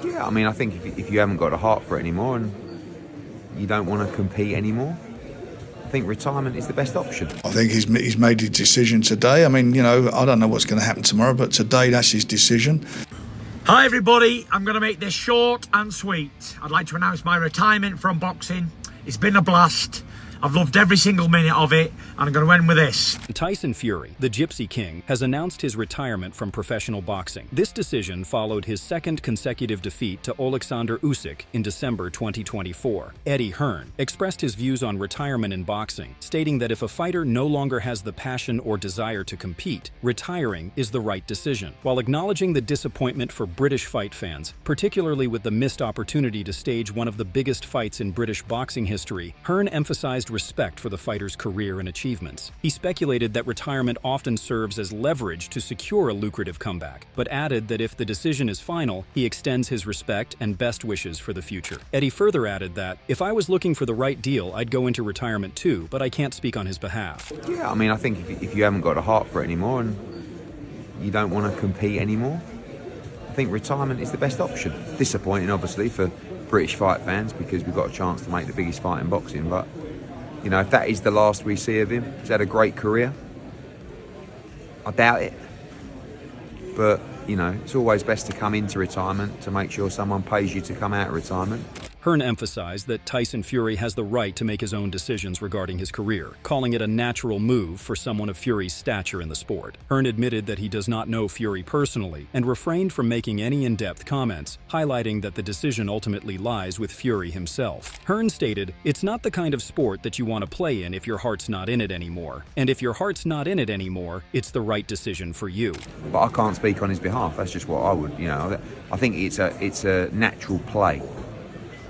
Yeah, I mean, I think if you haven't got a heart for it anymore and you don't want to compete anymore, I think retirement is the best option. I think he's made his decision today. I mean, I don't know what's going to happen tomorrow, but today that's his decision. Hi everybody, I'm going to make this short and sweet. I'd like to announce my retirement from boxing. It's been a blast. I've loved every single minute of it, and I'm going to end with this. Tyson Fury, the Gypsy King, has announced his retirement from professional boxing. This decision followed his second consecutive defeat to Alexander Usyk in December 2024. Eddie Hearn expressed his views on retirement in boxing, stating that if a fighter no longer has the passion or desire to compete, retiring is the right decision. While acknowledging the disappointment for British fight fans, particularly with the missed opportunity to stage one of the biggest fights in British boxing history, Hearn emphasized respect for the fighter's career and achievements. He speculated that retirement often serves as leverage to secure a lucrative comeback, but added that if the decision is final, he extends his respect and best wishes for the future. Eddie further added that, "If I was looking for the right deal, I'd go into retirement too, but I can't speak on his behalf." Yeah, I mean, I think if you haven't got a heart for it anymore and you don't want to compete anymore, I think retirement is the best option. Disappointing, obviously, for British fight fans because we've got a chance to make the biggest fight in boxing, but if that is the last we see of him, he's had a great career. I doubt it. But, it's always best to come into retirement to make sure someone pays you to come out of retirement. Hearn emphasized that Tyson Fury has the right to make his own decisions regarding his career, calling it a natural move for someone of Fury's stature in the sport. Hearn admitted that he does not know Fury personally and refrained from making any in-depth comments, highlighting that the decision ultimately lies with Fury himself. Hearn stated, "It's not the kind of sport that you want to play in if your heart's not in it anymore. And if your heart's not in it anymore, it's the right decision for you." But I can't speak on his behalf. That's just what I would, I think it's a natural play.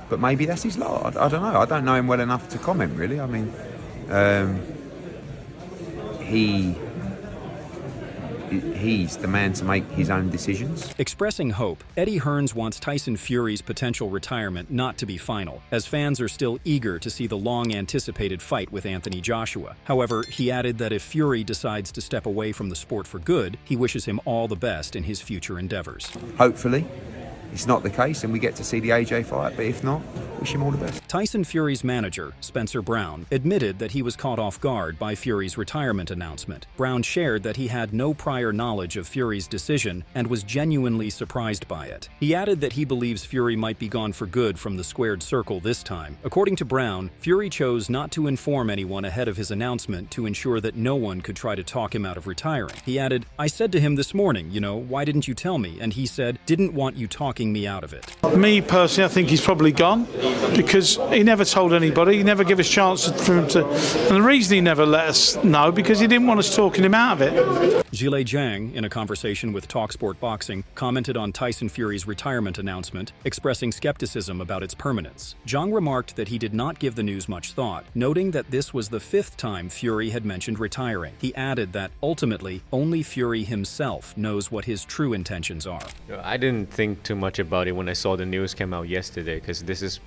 But maybe that's his lot. I don't know. I don't know him well enough to comment, really. I mean, he's the man to make his own decisions. Expressing hope, Eddie Hearns wants Tyson Fury's potential retirement not to be final, as fans are still eager to see the long-anticipated fight with Anthony Joshua. However, he added that if Fury decides to step away from the sport for good, he wishes him all the best in his future endeavors. Hopefully, it's not the case and we get to see the AJ fight, but if not, wish him all the best. Tyson Fury's manager, Spencer Brown, admitted that he was caught off guard by Fury's retirement announcement. Brown shared that he had no prior knowledge of Fury's decision and was genuinely surprised by it. He added that he believes Fury might be gone for good from the squared circle this time. According to Brown, Fury chose not to inform anyone ahead of his announcement to ensure that no one could try to talk him out of retiring. He added, "I said to him this morning, why didn't you tell me? And he said, didn't want you talking me out of it." Me personally, I think he's probably gone because he never told anybody. He never gave us a chance for him to. And the reason he never let us know because he didn't want us talking him out of it. Zhilei Zhang, in a conversation with TalkSport Boxing, commented on Tyson Fury's retirement announcement, expressing skepticism about its permanence. Zhang remarked that he did not give the news much thought, noting that this was the 5th time Fury had mentioned retiring. He added that, ultimately, only Fury himself knows what his true intentions are. I didn't think too much about it when I saw the news came out yesterday, because this is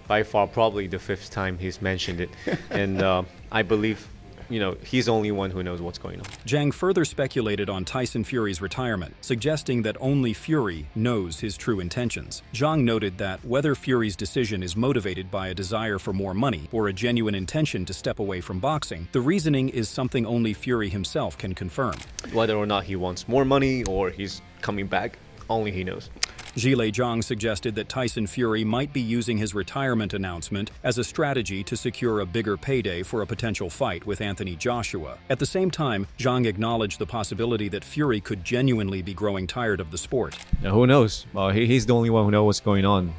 by far probably the 5th time he's mentioned it. And I believe he's the only one who knows what's going on. Zhang further speculated on Tyson Fury's retirement, suggesting that only Fury knows his true intentions. Zhang noted that whether Fury's decision is motivated by a desire for more money or a genuine intention to step away from boxing, the reasoning is something only Fury himself can confirm. Whether or not he wants more money or he's coming back, only he knows. Zhilei Zhang suggested that Tyson Fury might be using his retirement announcement as a strategy to secure a bigger payday for a potential fight with Anthony Joshua. At the same time, Zhang acknowledged the possibility that Fury could genuinely be growing tired of the sport. Now, who knows? He's the only one who knows what's going on.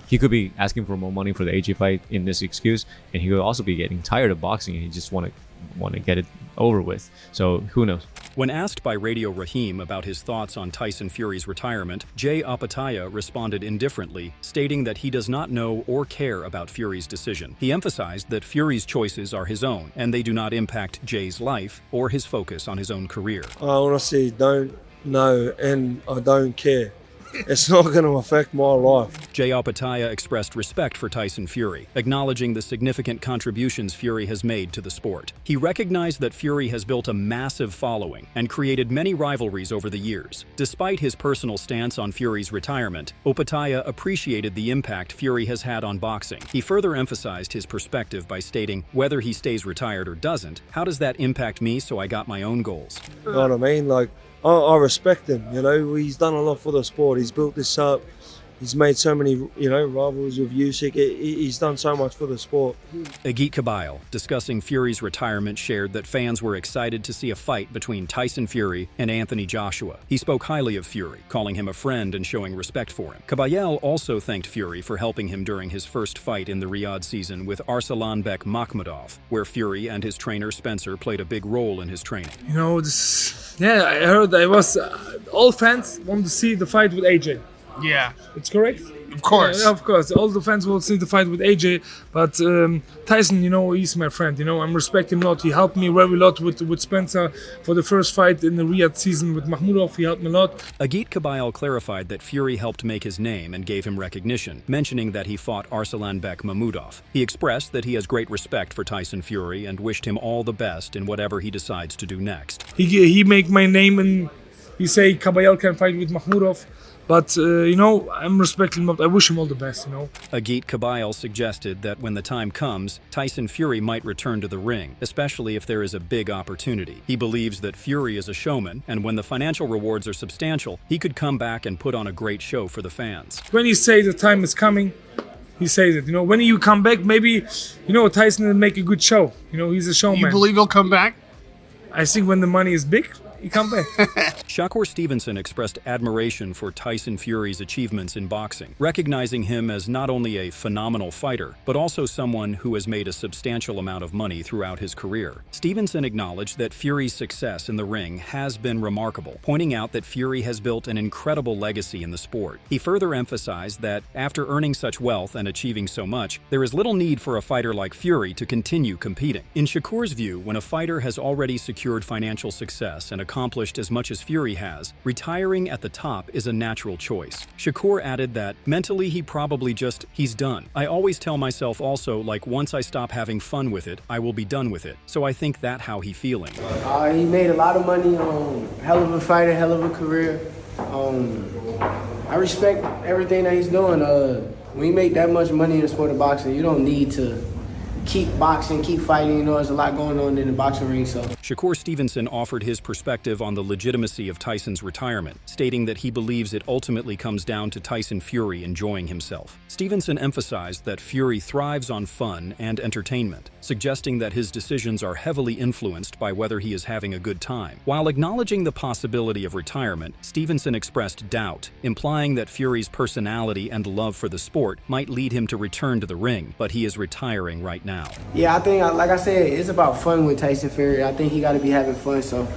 He could be asking for more money for the AJ fight in this excuse, and he could also be getting tired of boxing and he just want to get it over with. So who knows? When asked by Radio Raheem about his thoughts on Tyson Fury's retirement, Jay Apataya responded indifferently, stating that he does not know or care about Fury's decision. He emphasized that Fury's choices are his own, and they do not impact Jay's life or his focus on his own career. I honestly don't know, and I don't care. it's not going to affect my life. Jay Opetaia expressed respect for Tyson Fury, acknowledging the significant contributions Fury has made to the sport. He recognized that Fury has built a massive following and created many rivalries over the years. Despite his personal stance on Fury's retirement, Opetaia appreciated the impact Fury has had on boxing. He further emphasized his perspective by stating, "Whether he stays retired or doesn't, how does that impact me so I got my own goals?" You know what I mean? Like, I respect him, you know. He's done a lot for the sport. He's built this up. He's made so many, you know, rivals with Usyk. He's done so much for the sport. Agit Kabayel, discussing Fury's retirement, shared that fans were excited to see a fight between Tyson Fury and Anthony Joshua. He spoke highly of Fury, calling him a friend and showing respect for him. Kabayel also thanked Fury for helping him during his first fight in the Riyadh season with Arslanbek Makhmudov, where Fury and his trainer Spencer played a big role in his training. You know, I heard that it was all fans want to see the fight with AJ. Yeah, It's correct? of course. Yeah, of course. All the fans will see the fight with AJ, but Tyson, you know, he's my friend. You know, I'm respecting him a lot. He helped me very lot with Spencer for the first fight in the Riyadh season with Makhmudov. He helped me a lot. Agit Kabayel clarified that Fury helped make his name and gave him recognition, mentioning that he fought Arslanbek Mahmudov. He expressed that he has great respect for Tyson Fury and wished him all the best in whatever he decides to do next. He make my name, and he say Kabayel can fight with Makhmudov. But, you know, I'm respecting him. I wish him all the best, you know. Agit Kabayel suggested that when the time comes, Tyson Fury might return to the ring, especially if there is a big opportunity. He believes that Fury is a showman, and when the financial rewards are substantial, he could come back and put on a great show for the fans. When he says the time is coming, he says it. You know, when you come back, maybe, you know, Tyson will make a good show. You know, he's a showman. You believe he'll come back? I think when the money is big, he come back. Shakur Stevenson expressed admiration for Tyson Fury's achievements in boxing, recognizing him as not only a phenomenal fighter, but also someone who has made a substantial amount of money throughout his career. Stevenson acknowledged that Fury's success in the ring has been remarkable, pointing out that Fury has built an incredible legacy in the sport. He further emphasized that after earning such wealth and achieving so much, there is little need for a fighter like Fury to continue competing. In Shakur's view, when a fighter has already secured financial success and accomplished as much as Fury has, retiring at the top is a natural choice. Shakur added that mentally he's done. I always tell myself also, like, once I stop having fun with it, I will be done with it. So I think that how he feeling. He made a lot of money, hell of a fighter, hell of a career. I respect everything that he's doing. When you make that much money in the sport of boxing, you don't need to keep boxing, keep fighting. You know, there's a lot going on in the boxing ring, so. Shakur Stevenson offered his perspective on the legitimacy of Tyson's retirement, stating that he believes it ultimately comes down to Tyson Fury enjoying himself. Stevenson emphasized that Fury thrives on fun and entertainment, suggesting that his decisions are heavily influenced by whether he is having a good time. While acknowledging the possibility of retirement, Stevenson expressed doubt, implying that Fury's personality and love for the sport might lead him to return to the ring, but he is retiring right now. Yeah, I think, like I said, it's about fun with Tyson Fury. I think he got to be having fun, so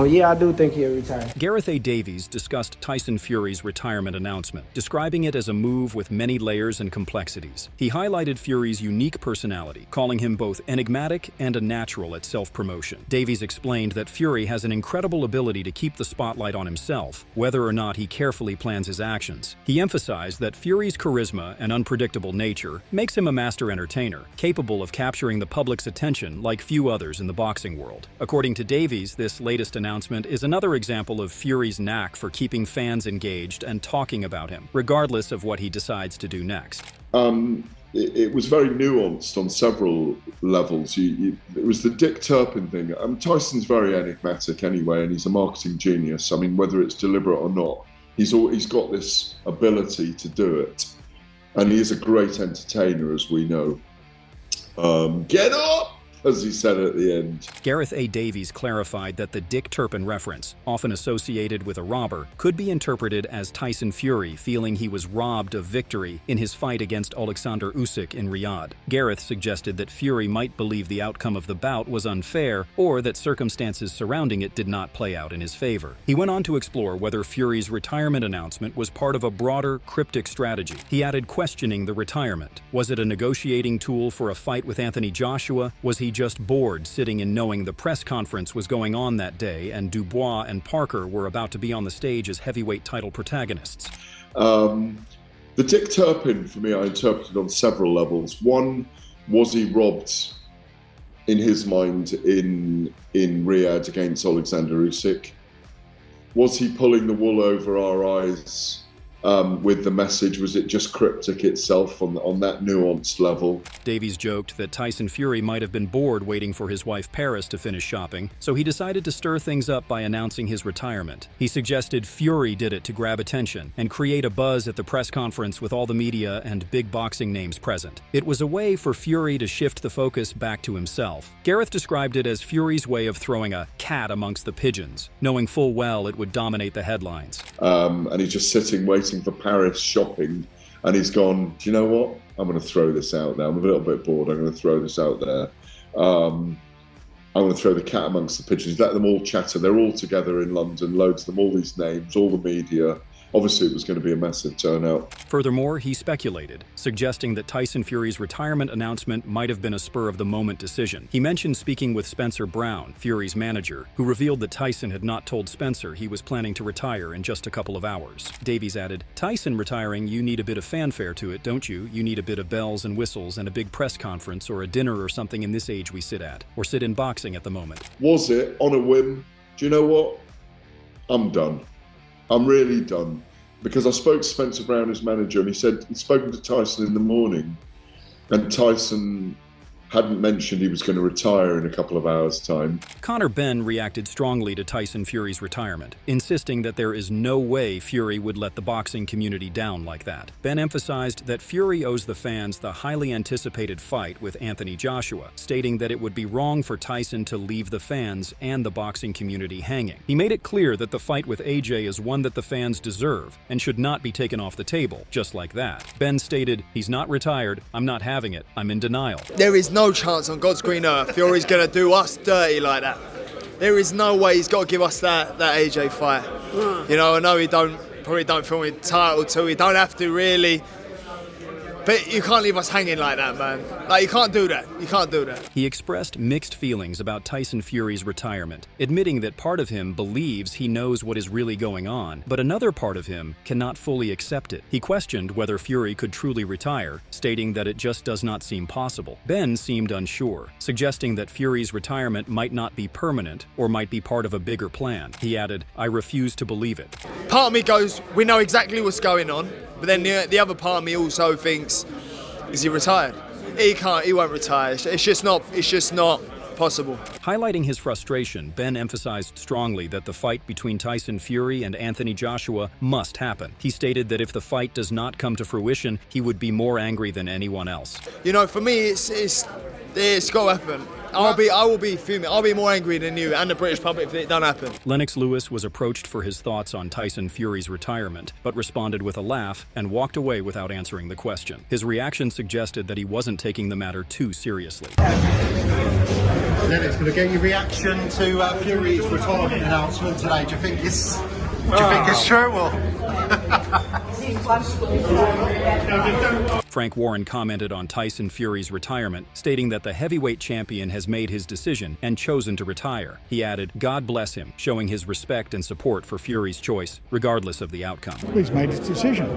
yeah, I do think he'll retire. Gareth A. Davies discussed Tyson Fury's retirement announcement, describing it as a move with many layers and complexities. He highlighted Fury's unique personality, calling him both enigmatic and a natural at self-promotion. Davies explained that Fury has an incredible ability to keep the spotlight on himself, whether or not he carefully plans his actions. He emphasized that Fury's charisma and unpredictable nature makes him a master entertainer, capable of capturing the public's attention like few others in the boxing world. According to Davies, this latest announcement is another example of Fury's knack for keeping fans engaged and talking about him, regardless of what he decides to do next. It was very nuanced on several levels. It was the Dick Turpin thing. Tyson's very enigmatic anyway, and he's a marketing genius. I mean, whether it's deliberate or not, he's got this ability to do it. And he is a great entertainer, as we know. Get up! As he said at the end. Gareth A. Davies clarified that the Dick Turpin reference, often associated with a robber, could be interpreted as Tyson Fury feeling he was robbed of victory in his fight against Alexander Usyk in Riyadh. Gareth suggested that Fury might believe the outcome of the bout was unfair or that circumstances surrounding it did not play out in his favor. He went on to explore whether Fury's retirement announcement was part of a broader, cryptic strategy. He added, questioning the retirement. Was it a negotiating tool for a fight with Anthony Joshua? Was he just bored sitting and knowing the press conference was going on that day and Dubois and Parker were about to be on the stage as heavyweight title protagonists? The Dick Turpin, for me, I interpreted on several levels. One, was he robbed in his mind in Riyadh against Alexander Usyk? Was he pulling the wool over our eyes with the message? Was it just cryptic itself on that nuanced level? Davies joked that Tyson Fury might have been bored waiting for his wife Paris to finish shopping, so he decided to stir things up by announcing his retirement. He suggested Fury did it to grab attention and create a buzz at the press conference with all the media and big boxing names present. It was a way for Fury to shift the focus back to himself. Gareth described it as Fury's way of throwing a cat amongst the pigeons, knowing full well it would dominate the headlines. And he's just sitting waiting for Paris shopping, and he's gone, do you know what? I'm going to throw this out there. I'm a little bit bored. I'm going to throw this out there. I'm going to throw the cat amongst the pigeons. Let them all chatter. They're all together in London, loads of them, all these names, all the media. Obviously, it was going to be a massive turnout. Furthermore, he speculated, suggesting that Tyson Fury's retirement announcement might have been a spur-of-the-moment decision. He mentioned speaking with Spencer Brown, Fury's manager, who revealed that Tyson had not told Spencer he was planning to retire in just a couple of hours. Davies added, "Tyson retiring, you need a bit of fanfare to it, don't you? You need a bit of bells and whistles and a big press conference or a dinner or something in this age we sit at, or sit in boxing at the moment." Was it on a whim? Do you know what? I'm done. I'm really done. Because I spoke to Spencer Brown, his manager, and he said he'd spoken to Tyson in the morning, and Tyson hadn't mentioned he was going to retire in a couple of hours' time. Conor Benn reacted strongly to Tyson Fury's retirement, insisting that there is no way Fury would let the boxing community down like that. Benn emphasized that Fury owes the fans the highly anticipated fight with Anthony Joshua, stating that it would be wrong for Tyson to leave the fans and the boxing community hanging. He made it clear that the fight with AJ is one that the fans deserve and should not be taken off the table, just like that. Benn stated, "He's not retired, I'm not having it, I'm in denial." There is no chance on God's green earth Fury's going to do us dirty like that. There is no way he's got to give us that AJ fight. You know, I know he probably don't feel entitled to, he don't have to really, but you can't leave us hanging like that, man. Like, you can't do that. You can't do that. He expressed mixed feelings about Tyson Fury's retirement, admitting that part of him believes he knows what is really going on, but another part of him cannot fully accept it. He questioned whether Fury could truly retire, stating that it just does not seem possible. Ben seemed unsure, suggesting that Fury's retirement might not be permanent or might be part of a bigger plan. He added, "I refuse to believe it." Part of me goes, we know exactly what's going on, but then the other part of me also thinks, is he retired? He won't retire. It's just not possible. Highlighting his frustration, Ben emphasized strongly that the fight between Tyson Fury and Anthony Joshua must happen. He stated that if the fight does not come to fruition, he would be more angry than anyone else. You know, for me, it's got to happen. I will be fuming. I'll be more angry than you and the British public if it don't happen. Lennox Lewis was approached for his thoughts on Tyson Fury's retirement, but responded with a laugh and walked away without answering the question. His reaction suggested that he wasn't taking the matter too seriously. Lennox, going to get your reaction to Fury's retirement announcement today. Do you think it's true? Or? Frank Warren commented on Tyson Fury's retirement, stating that the heavyweight champion has made his decision and chosen to retire. He added, "God bless him," showing his respect and support for Fury's choice, regardless of the outcome. He's made his decision,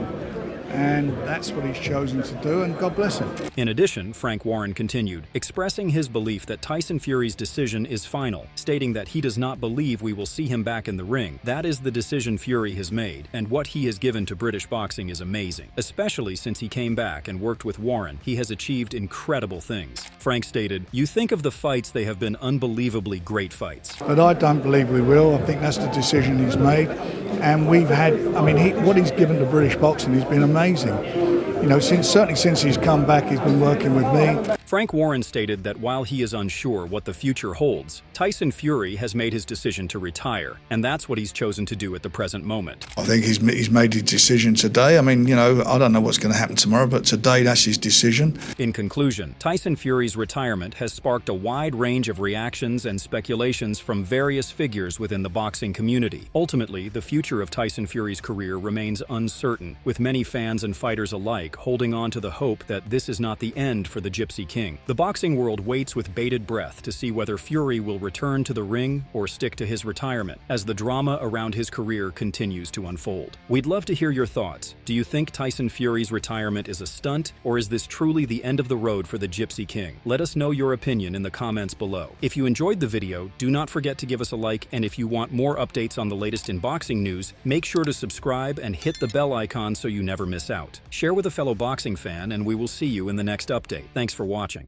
and that's what he's chosen to do, and God bless him. In addition, Frank Warren continued, expressing his belief that Tyson Fury's decision is final, stating that he does not believe we will see him back in the ring. That is the decision Fury has made, and what he has given to British boxing is amazing. Especially since he came back and worked with Warren, he has achieved incredible things. Frank stated, "You think of the fights, they have been unbelievably great fights." But I don't believe we will. I think that's the decision he's made. And we've had, what he's given to British boxing has been amazing. You know, certainly since he's come back, he's been working with me. Frank Warren stated that while he is unsure what the future holds, Tyson Fury has made his decision to retire, and that's what he's chosen to do at the present moment. I think he's made his decision today. I don't know what's going to happen tomorrow, but today that's his decision. In conclusion, Tyson Fury's retirement has sparked a wide range of reactions and speculations from various figures within the boxing community. Ultimately, the future of Tyson Fury's career remains uncertain, with many fans and fighters alike holding on to the hope that this is not the end for the Gypsy King. King. The boxing world waits with bated breath to see whether Fury will return to the ring or stick to his retirement, as the drama around his career continues to unfold. We'd love to hear your thoughts. Do you think Tyson Fury's retirement is a stunt, or is this truly the end of the road for the Gypsy King? Let us know your opinion in the comments below. If you enjoyed the video, do not forget to give us a like, and if you want more updates on the latest in boxing news, make sure to subscribe and hit the bell icon so you never miss out. Share with a fellow boxing fan, and we will see you in the next update. Thanks for watching.